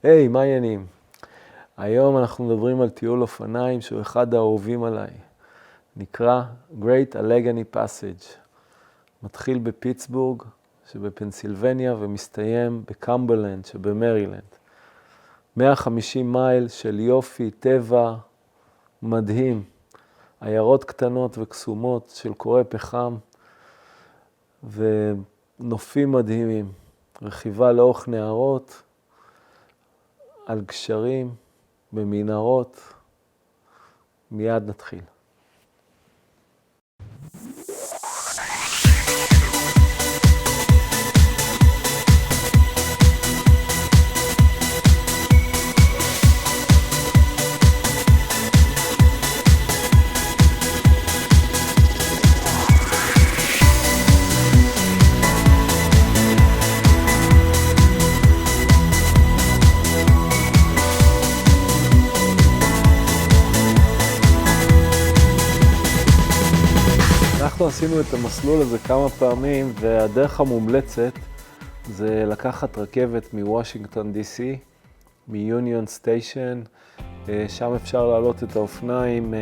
היי, מה העניינים? היום אנחנו מדברים על טיול אופניים שהוא אחד האהובים עליי. נקרא Great Allegheny Passage. מתחיל בפיטסבורג שבפנסילבניה ומסתיים בקמברלנד שבמרילנד. 150 מייל של יופי, טבע, מדהים. עיירות קטנות וקסומות של קורי פחם ונופים מדהימים. רכיבה לאורך נהרות, על גשרים, במנהרות. מיד נתחיל. אנחנו עשינו את המסלול הזה כמה פעמים, והדרך המומלצת זה לקחת רכבת מוושינגטון די.סי, מיוניון סטיישן, שם אפשר לעלות את האופניים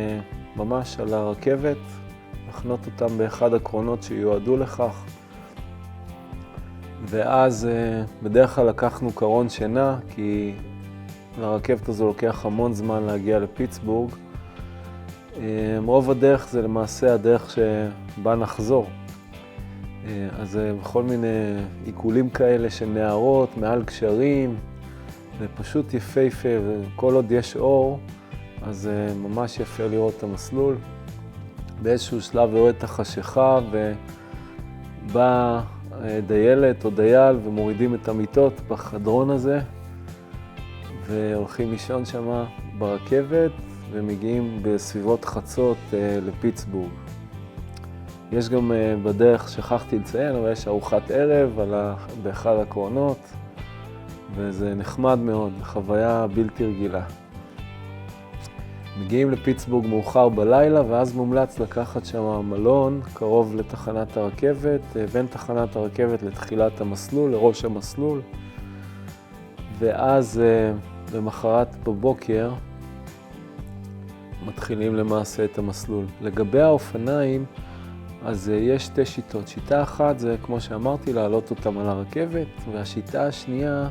ממש על הרכבת, לחנות אותם באחד הקרונות שיועדו לכך, ואז בדרך כלל לקחנו קרון שינה, כי לרכבת הזו לוקח המון זמן להגיע לפיטסבורג, רוב הדרך זה למעשה הדרך שבה נחזור. אז בכל מיני עיקולים כאלה של נהרות, מעל גשרים, ופשוט יפהפה, וכל עוד יש אור, אז ממש יפה לראות את המסלול. באיזשהו שלב יורד את החשיכה, ובא דיילת או דייל ומורידים את המיטות בחדרון הזה, והולכים לישון שם ברכבת, ומגיעים בסביבות חצות לפיטסבורג. יש גם בדרך, שכחתי לציין, אבל יש ארוחת ערב באחד הקרונות, וזה נחמד מאוד, חוויה בלתי רגילה. מגיעים לפיטסבורג מאוחר בלילה, ואז מומלץ לקחת שם מלון קרוב לתחנת הרכבת, בין תחנת הרכבת לתחילת המסלול, לראש המסלול, ואז למחרת בבוקר, מתחילים למעשה את המסלול. לגבי האופניים, אז יש שתי שיטות. שיטה אחת זה, כמו שאמרתי, לעלות אותם על הרכבת, והשיטה השנייה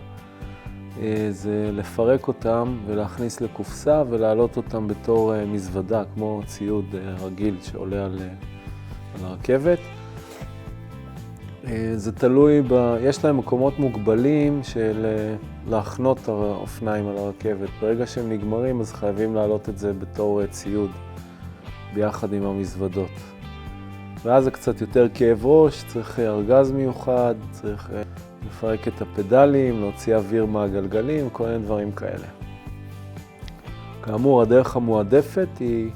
זה לפרק אותם ולהכניס לקופסה ולעלות אותם בתור מזוודה, כמו ציוד רגיל שעולה על הרכבת. זה תלוי, יש להם מקומות מוגבלים של להכנות את האופניים על הרכבת. ברגע שהם נגמרים, אז חייבים לעלות את זה בתור ציוד, ביחד עם המזוודות. ואז זה קצת יותר כאב ראש, צריך ארגז מיוחד, צריך לפרק את הפדלים, להוציא אוויר מהגלגלים, כל מיני דברים כאלה. כאמור, הדרך המועדפת היא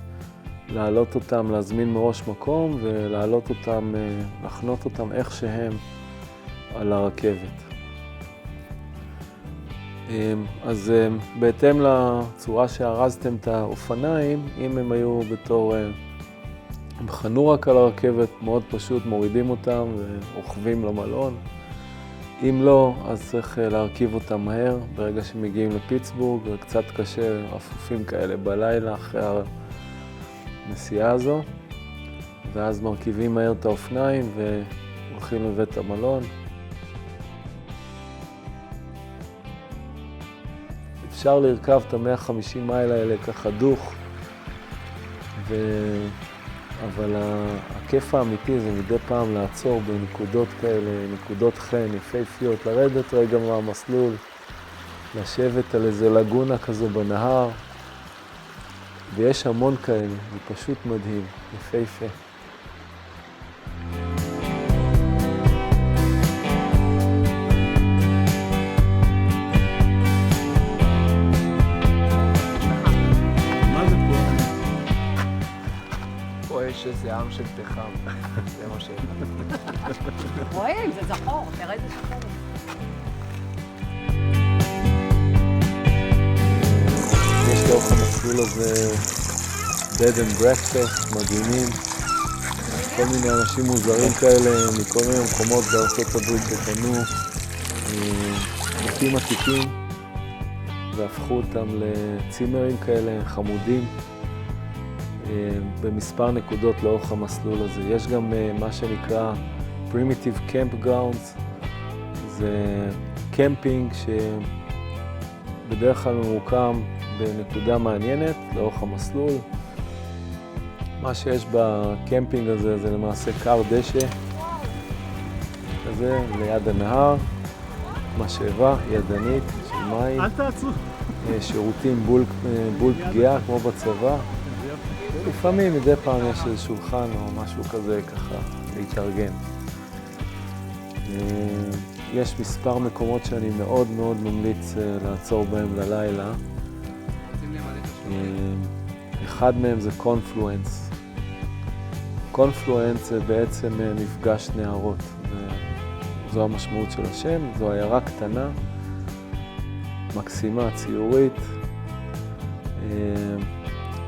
לעלות אותם, להזמין מראש מקום ולעלות אותם, לחנות אותם איך שהם על הרכבת. אז בהתאם לצורה שארזתם את האופניים, אם הם היו בתור, הם חנו רק על הרכבת, מאוד פשוט, מורידים אותם ורוכבים למלון. אם לא, אז צריך להרכיב אותם מהר, ברגע שמגיעים לפיטסבורג, וקצת קשה, אפופים כאלה בלילה אחרי הנסיעה הזו, ואז מרכיבים מהר את האופניים והולכים לבית המלון. אפשר לרכב את ה-150 מייל האלה ככה דוך, אבל הכיף האמיתי זה מדי פעם לעצור בנקודות כאלה, נקודות חן, יפהפיות, לרדת רגע מהמסלול, לשבת על איזה לגונה כזו בנהר, ויש המון כאלה, זה פשוט מדהים, יפהפה. שזה עם של פחם, זה מה שאלה. רואים, זה זכור, תראה את זה זכור. יש לאורך המסלול הזה bed and breakfast מדהימים, כל מיני אנשים מוזרים כאלה מכל מיני מקומות בארצות הברית שקנו בתים עתיקים, והפכו אותם לצימרים כאלה חמודים במספר נקודות לאורך המסלול הזה. יש גם מה שנקרא Primitive Campgrounds, זה קמפינג שבדרך כלל ממוקם בנקודה מעניינת לאורך המסלול. מה שיש בקמפינג הזה זה למעשה כר דשא כזה ליד הנהר, משאבה ידנית של מים, אל תעצרו. שירותים בול פגיעה כמו בצבא. לפעמים מדי פעם יש איזה שולחן או משהו כזה ככה להתארגן. יש מספר מקומות שאני מאוד מאוד ממליץ לעצור בהם ללילה. אחד מהם זה קונפלואנס. קונפלואנס זה בעצם מפגש נהרות. זו המשמעות של השם, זו עיירה קטנה, מקסימה, ציורית.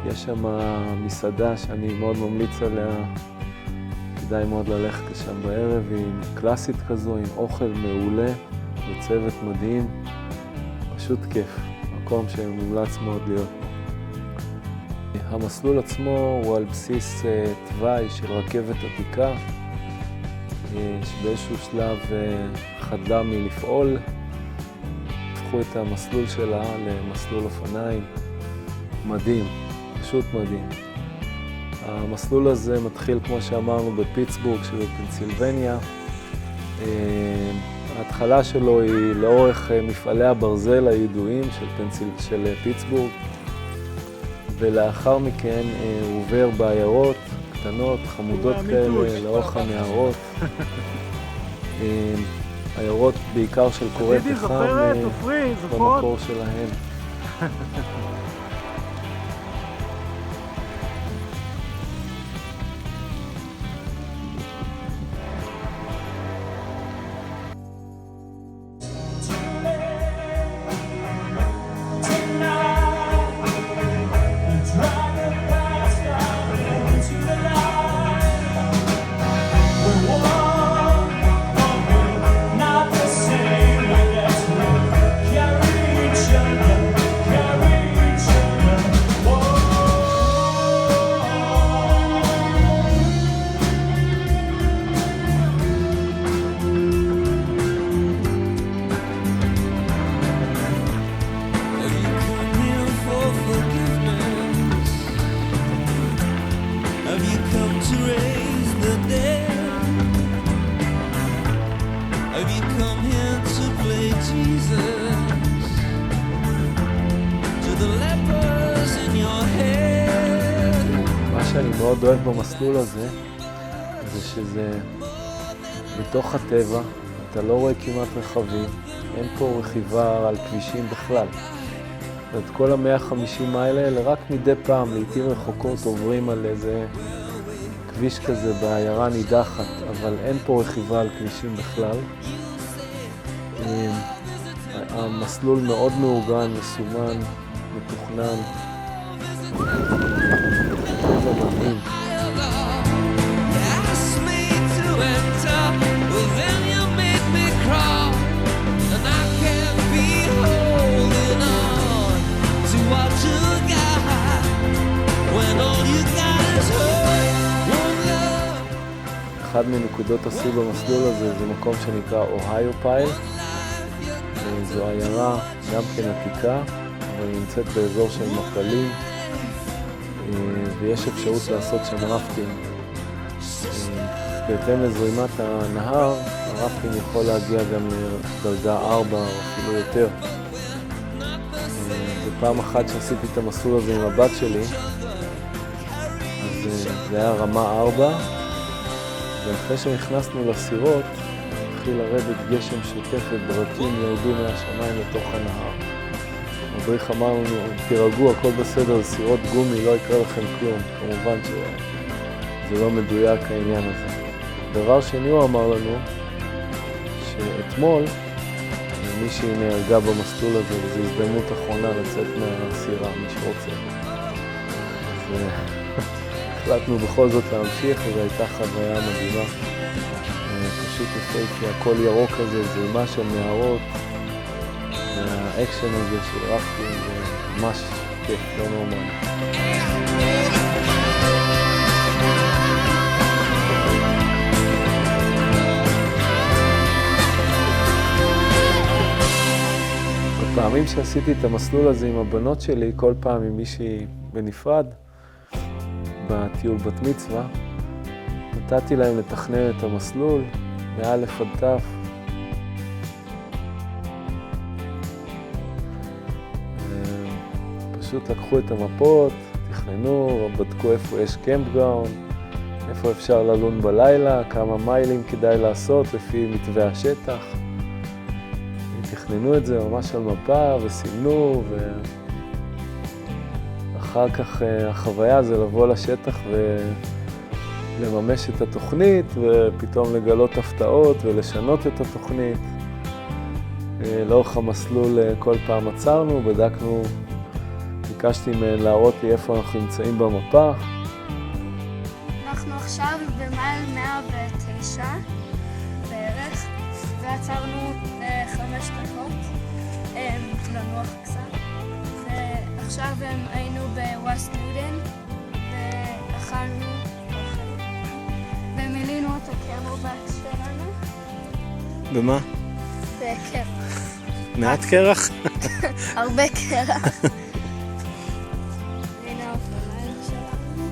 יש שם מסעדה שאני מאוד ממליץ עליה, כדאי מאוד ללכת לשם בערב, היא קלאסית כזו, עם אוכל מעולה וצוות מדהים, פשוט כיף, מקום שמומלץ מאוד להיות. המסלול עצמו הוא על בסיס תוואי של רכבת עתיקה, שבאיזשהו שלב חדלה מלפעול, הפכו את המסלול שלה למסלול אופניים. מדהים, פשוט מדהים. המסלול הזה מתחיל, כמו שאמרנו, בפיטסבורג שבפנסילבניה. ההתחלה שלו היא לאורך מפעלי הברזל הידועים של פיטסבורג, ולאחר מכן הוא עובר בעיירות קטנות, חמודות כאלה, לאורך הנהרות. עיירות בעיקר של קורי פחם במקור שלהם. מה שאני מאוד אוהב במסלול הזה, זה שזה בתוך הטבע, אתה לא רואה כמעט רכבים, אין פה רכיבה על כבישים בכלל. את כל ה-150 מייל האלה, רק מדי פעם, לעתים רחוקות, עוברים על איזה כביש כזה בעיירה נידחת, אבל אין פה רכיבה על כבישים בכלל. המסלול מאוד מאורגן, מסומן, מתוכנן. זה מדהים. אחד מנקודות השיא במסלול הזה זה מקום שנקרא אוהיו פייל. זו עיירה גם כן עתיקה, אבל היא נמצאת באזור של מפלים, ויש אפשרות לעשות שם רפטינג. בהתאם לזרימת הנהר, הרפטינג יכול להגיע גם לדרגה 4 או אפילו יותר. בפעם אחת שעשיתי את המסלול הזה עם הבת שלי, אז זה היה רמה 4, ואחרי שנכנסנו לסירות, התחיל לרדת גשם שוטף וברקים ירדו מהשמיים לתוך הנהר. המדריך אמר לנו, תירגעו, הכל בסדר, זה סירות גומי, לא יקרה לכם כלום. כמובן שזה לא מדויק העניין הזה. דבר שני הוא אמר לנו, שאתמול מישהי נהרגה במסלול הזה, וזו הזדמנות אחרונה לצאת מהסירה, מי שרוצה. אז החלטנו בכל זאת להמשיך, וזו הייתה חוויה מדהימה. פשוט יפה, כי הכל ירוק כזה, זרימה של נהרות. האקשן הזה של רפטינג, זה ממש כיף, לא נורמלי. בפעמים שעשיתי את המסלול הזה עם הבנות שלי, כל פעם עם מישהי בנפרד, בטיול בת מצווה, נתתי להם לתכנן את המסלול, מאלף עד תף. פשוט לקחו את המפות, תכננו, בדקו איפה יש קמפגראונד, איפה אפשר ללון בלילה, כמה מיילים כדאי לעשות לפי מתווה השטח. תכננו את זה ממש על מפה וסימנו, ואחר כך החוויה זה לבוא לשטח ולממש את התוכנית, ופתאום לגלות הפתעות ולשנות את התוכנית. לאורך המסלול כל פעם עצרנו, בדקנו, ביקשתי מהן להראות לי איפה אנחנו נמצאים במפה. אנחנו עכשיו במייל 109 בערך, ועצרנו 5 דקות לנוח קצת. ועכשיו היינו בווסט נודן, ואכלנו אוכל. ומילינו את הקמרבק שלנו. במה? בקרח. מעט קרח? הרבה קרח. הנה האופניים שלנו.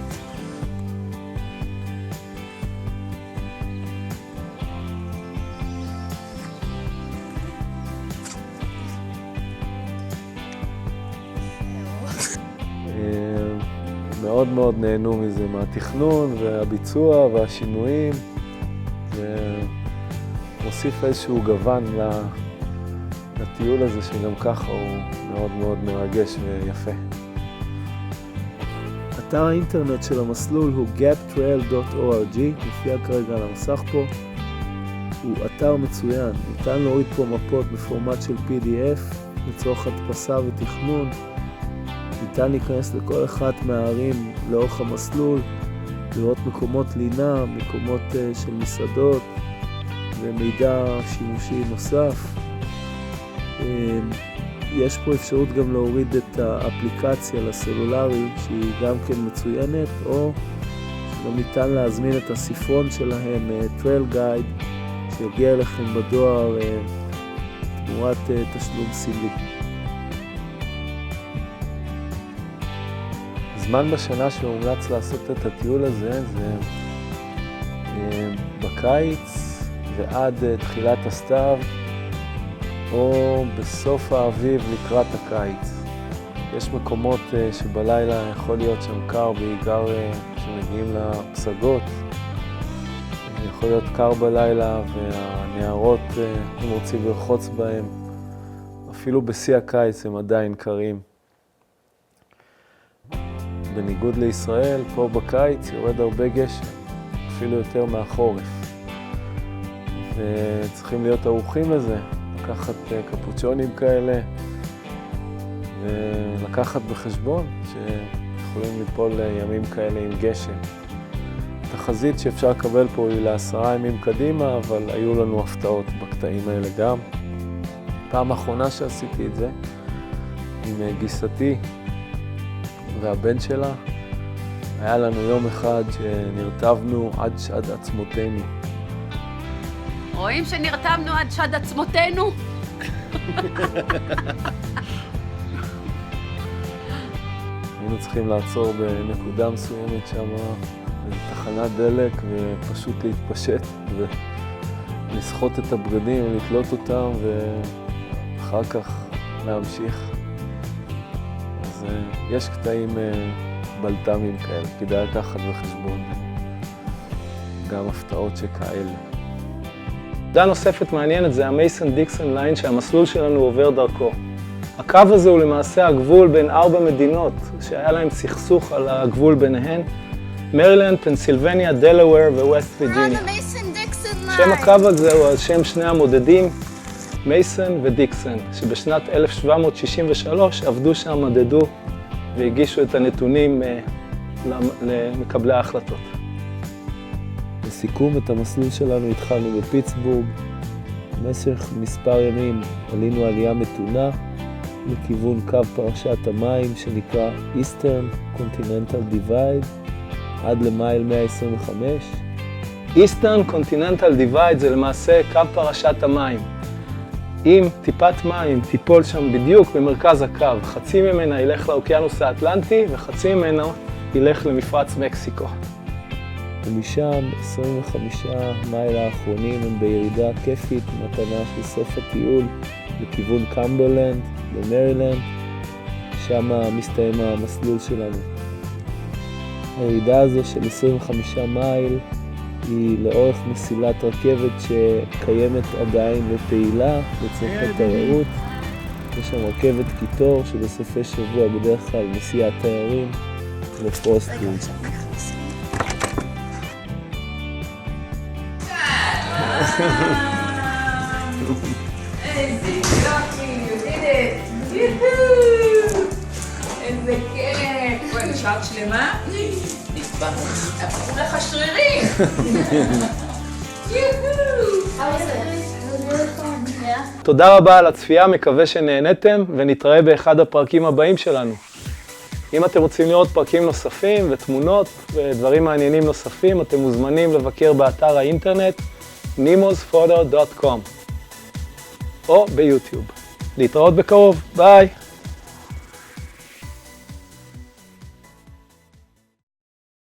מאוד מאוד נהנו מזה, מהתכנון והביצוע והשינויים. זה מוסיף איזשהו גוון לטיול הזה, שגם ככה הוא מאוד מאוד מרגש ויפה. אתר האינטרנט של המסלול הוא gaptrail.org, מופיע כרגע על המסך פה. הוא אתר מצוין, ניתן להוריד פה מפות בפורמט של PDF לצורך הדפסה ותכנון. ניתן להיכנס לכל אחת מהערים לאורך המסלול, לראות מקומות לינה, מקומות של מסעדות ומידע שימושי נוסף. יש פה אפשרות גם להוריד את האפליקציה לסלולרי שהיא גם כן מצוינת, או גם ניתן להזמין את הספרון שלהם, Trail Guide, שיגיע אליכם בדואר תמורת תשלום סמלי. הזמן בשנה שמומלץ לעשות את הטיול הזה זה בקיץ ועד תחילת הסתיו, או בסוף האביב לקראת הקיץ. יש מקומות שבלילה יכול להיות שם קר, בעיקר כשמגיעים לפסגות. יכול להיות קר בלילה והנערות, אם רוצים לרחוץ בהם, אפילו בשיא הקיץ הם עדיין קרים. בניגוד לישראל, פה בקיץ יורד הרבה גשם, אפילו יותר מהחורף. וצריכים להיות ערוכים לזה, לקחת קפוצ'ונים כאלה, ולקחת בחשבון שיכולים ליפול ימים כאלה עם גשם. התחזית שאפשר לקבל פה היא ל10 ימים קדימה, אבל היו לנו הפתעות בקטעים האלה גם. פעם האחרונה שעשיתי את זה, עם גיסתי והבן שלה, היה לנו יום אחד שנרטבנו עד שד עצמותינו. רואים שנרתמנו עד שד עצמותינו? היינו צריכים לעצור בנקודה מסוימת שם, בתחנת דלק, ופשוט להתפשט ולסחוט את הבגדים ולתלות אותם, ואחר כך להמשיך. אז יש קטעים בלת"מים כאלה, כדאי לקחת בחשבון גם הפתעות שכאלה. נקודה נוספת מעניינת זה המייסון דיקסון ליין שהמסלול שלנו עובר דרכו. הקו הזה הוא למעשה הגבול בין 4 מדינות שהיה להם סכסוך על הגבול ביניהן, מרילנד, פנסילבניה, דלוור וווסט וירג'יניה. שם הקו הזה הוא על שם שני המודדים, מייסון ודיקסון, שבשנת 1763 עבדו שם, מדדו והגישו את הנתונים למקבלי ההחלטות. לסיכום, את המסלול שלנו התחלנו בפיטסבורג. במשך מספר ימים עלינו עלייה מתונה, לכיוון קו פרשת המים שנקרא Eastern Continental Divide עד למייל 125. Eastern Continental Divide זה למעשה קו פרשת המים. אם טיפת מים תיפול שם בדיוק במרכז הקו, חצי ממנה ילך לאוקיינוס האטלנטי וחצי ממנו ילך למפרץ מקסיקו. ומשם 25 מייל האחרונים הם בירידה כיפית, מתנה של סוף הטיול לכיוון קמברלנד במרילנד, שם מסתיים המסלול שלנו. הירידה הזו של 25 מייל היא לאורך מסילת רכבת שקיימת עדיין ופעילה לצורכי תיירות. יש שם רכבת קיטור שבסופי שבוע בדרך כלל מסיעה תיירים לפרוסטווד. איזה יופי, you did it! יהוא! איזה כיף! בואי, נשארת שלמה? הפכו לך שרירים! יהוא! תודה רבה על הצפייה, מקווה שנהנתם, ונתראה באחד הפרקים הבאים שלנו. אם אתם רוצים לראות פרקים נוספים ותמונות ודברים מעניינים נוספים, אתם מוזמנים לבקר באתר האינטרנט nemosphoto.com או ביוטיוב. להתראות בקרוב, ביי!